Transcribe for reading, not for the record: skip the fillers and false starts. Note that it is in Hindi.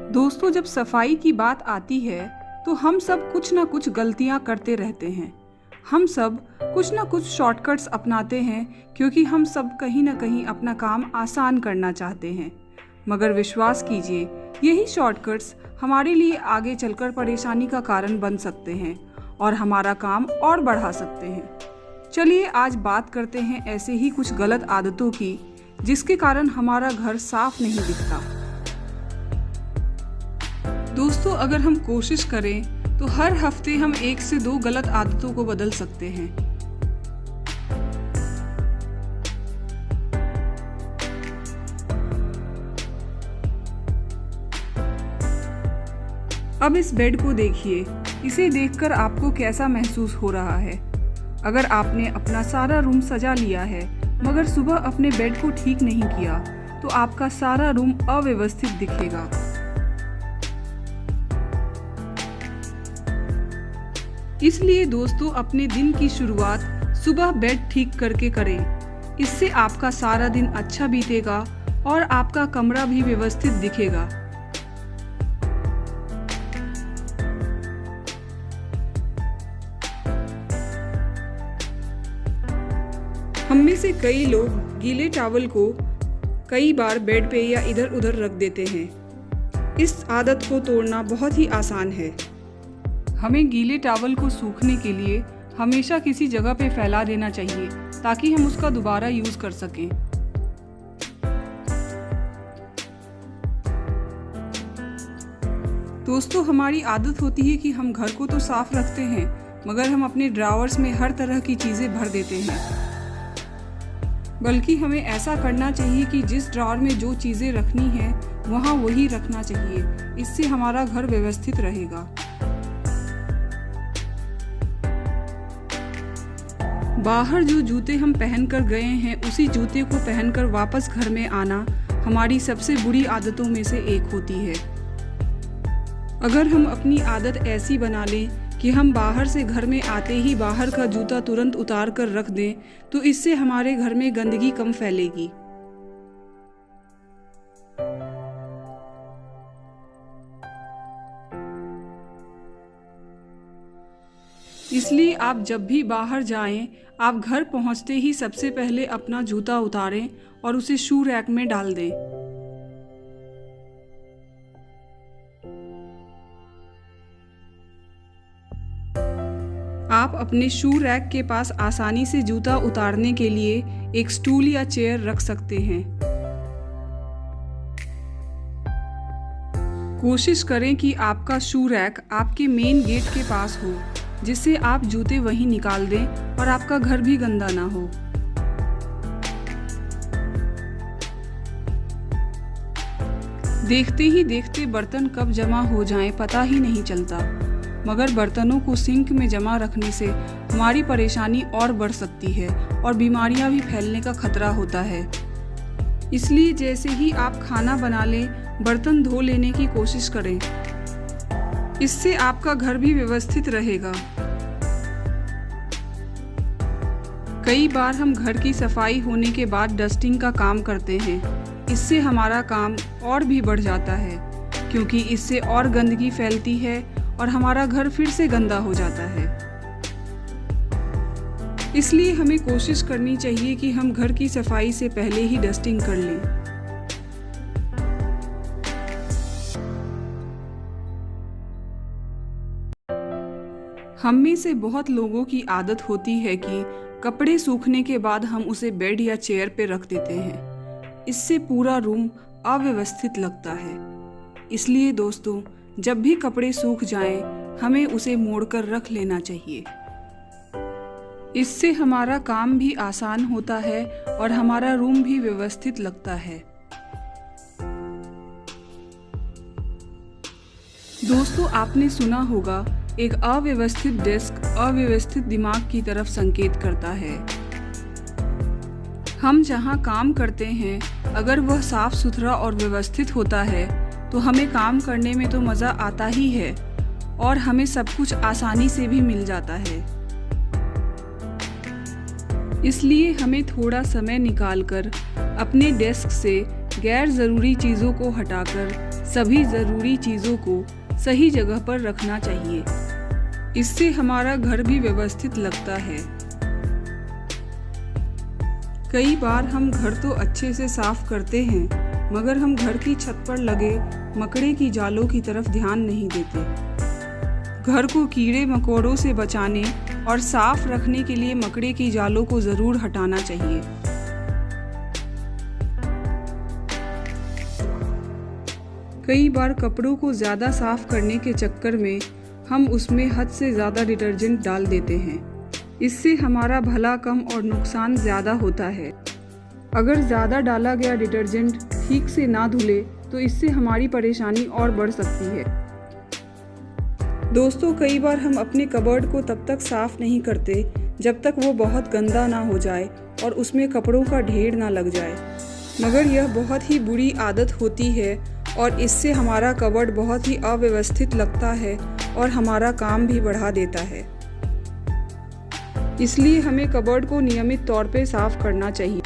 दोस्तों, जब सफाई की बात आती है तो हम सब कुछ ना कुछ गलतियां करते रहते हैं। हम सब कुछ ना कुछ शॉर्टकट्स अपनाते हैं क्योंकि हम सब कहीं ना कहीं अपना काम आसान करना चाहते हैं। मगर विश्वास कीजिए, यही शॉर्टकट्स हमारे लिए आगे चलकर परेशानी का कारण बन सकते हैं और हमारा काम और बढ़ा सकते हैं। चलिए आज बात करते हैं ऐसे ही कुछ गलत आदतों की जिसके कारण हमारा घर साफ नहीं दिखता। दोस्तों, अगर हम कोशिश करें तो हर हफ्ते हम 1 से 2 गलत आदतों को बदल सकते हैं। अब इस बेड को देखिए, इसे देखकर आपको कैसा महसूस हो रहा है? अगर आपने अपना सारा रूम सजा लिया है मगर सुबह अपने बेड को ठीक नहीं किया तो आपका सारा रूम अव्यवस्थित दिखेगा। इसलिए दोस्तों, अपने दिन की शुरुआत सुबह बेड ठीक करके करें। इससे आपका सारा दिन अच्छा बीतेगा और आपका कमरा भी व्यवस्थित दिखेगा। हम में से कई लोग गीले टॉवल को कई बार बेड पे या इधर उधर रख देते हैं। इस आदत को तोड़ना बहुत ही आसान है। हमें गीले टॉवल को सूखने के लिए हमेशा किसी जगह पे फैला देना चाहिए ताकि हम उसका दोबारा यूज कर सकें। दोस्तों, हमारी आदत होती है कि हम घर को तो साफ रखते हैं मगर हम अपने ड्रॉवर्स में हर तरह की चीजें भर देते हैं। बल्कि हमें ऐसा करना चाहिए कि जिस ड्रॉवर में जो चीजें रखनी है वहाँ वही रखना चाहिए। इससे हमारा घर व्यवस्थित रहेगा। बाहर जो जूते हम पहनकर गए हैं उसी जूते को पहनकर वापस घर में आना हमारी सबसे बुरी आदतों में से एक होती है। अगर हम अपनी आदत ऐसी बना लें कि हम बाहर से घर में आते ही बाहर का जूता तुरंत उतार कर रख दें तो इससे हमारे घर में गंदगी कम फैलेगी। इसलिए आप जब भी बाहर जाएं, आप घर पहुंचते ही सबसे पहले अपना जूता उतारें और उसे शू रैक में डाल दें। आप अपने शू रैक के पास आसानी से जूता उतारने के लिए एक स्टूल या चेयर रख सकते हैं। कोशिश करें कि आपका शू रैक आपके मेन गेट के पास हो, जिससे आप जूते वहीं निकाल दें और आपका घर भी गंदा ना हो। देखते ही देखते बर्तन कब जमा हो जाएं पता ही नहीं चलता, मगर बर्तनों को सिंक में जमा रखने से हमारी परेशानी और बढ़ सकती है और बीमारियां भी फैलने का खतरा होता है। इसलिए जैसे ही आप खाना बना लें, बर्तन धो लेने की कोशिश करें। इससे आपका घर भी व्यवस्थित रहेगा। कई बार हम घर की सफाई होने के बाद डस्टिंग का काम करते हैं। इससे हमारा काम और भी बढ़ जाता है क्योंकि इससे और गंदगी फैलती है और हमारा घर फिर से गंदा हो जाता है। इसलिए हमें कोशिश करनी चाहिए कि हम घर की सफाई से पहले ही डस्टिंग कर लें। हम में से बहुत लोगों की आदत होती है कि कपड़े सूखने के बाद हम उसे बेड या चेयर पे रख देते हैं। इससे पूरा रूम अव्यवस्थित लगता है। इसलिए दोस्तों, जब भी कपड़े सूख जाएं, हमें उसे मोड़कर रख लेना चाहिए। इससे हमारा काम भी आसान होता है और हमारा रूम भी व्यवस्थित लगता है। दोस्तों, आपने सुना होगा, एक अव्यवस्थित डेस्क अव्यवस्थित दिमाग की तरफ संकेत करता है। हम जहाँ काम करते हैं, अगर वह साफ सुथरा और व्यवस्थित होता है तो हमें काम करने में तो मज़ा आता ही है और हमें सब कुछ आसानी से भी मिल जाता है। इसलिए हमें थोड़ा समय निकालकर अपने डेस्क से गैर ज़रूरी चीज़ों को हटाकर सभी ज़रूरी चीज़ों को सही जगह पर रखना चाहिए। इससे हमारा घर भी व्यवस्थित लगता है। कई बार हम घर तो अच्छे से साफ करते हैं, मगर हम घर की छत पर लगे मकड़े की जालों की तरफ ध्यान नहीं देते। घर को कीड़े मकोड़ों से बचाने और साफ रखने के लिए मकड़े की जालों को ज़रूर हटाना चाहिए। कई बार कपड़ों को ज़्यादा साफ करने के चक्कर में हम उसमें हद से ज़्यादा डिटर्जेंट डाल देते हैं। इससे हमारा भला कम और नुकसान ज़्यादा होता है। अगर ज़्यादा डाला गया डिटर्जेंट ठीक से ना धुले तो इससे हमारी परेशानी और बढ़ सकती है। दोस्तों, कई बार हम अपने कबर्ड को तब तक साफ़ नहीं करते जब तक वो बहुत गंदा ना हो जाए और उसमें कपड़ों का ढेर ना लग जाए, मगर यह बहुत ही बुरी आदत होती है और इससे हमारा कबर्ड बहुत ही अव्यवस्थित लगता है और हमारा काम भी बढ़ा देता है। इसलिए हमें कबर्ड को नियमित तौर पे साफ करना चाहिए।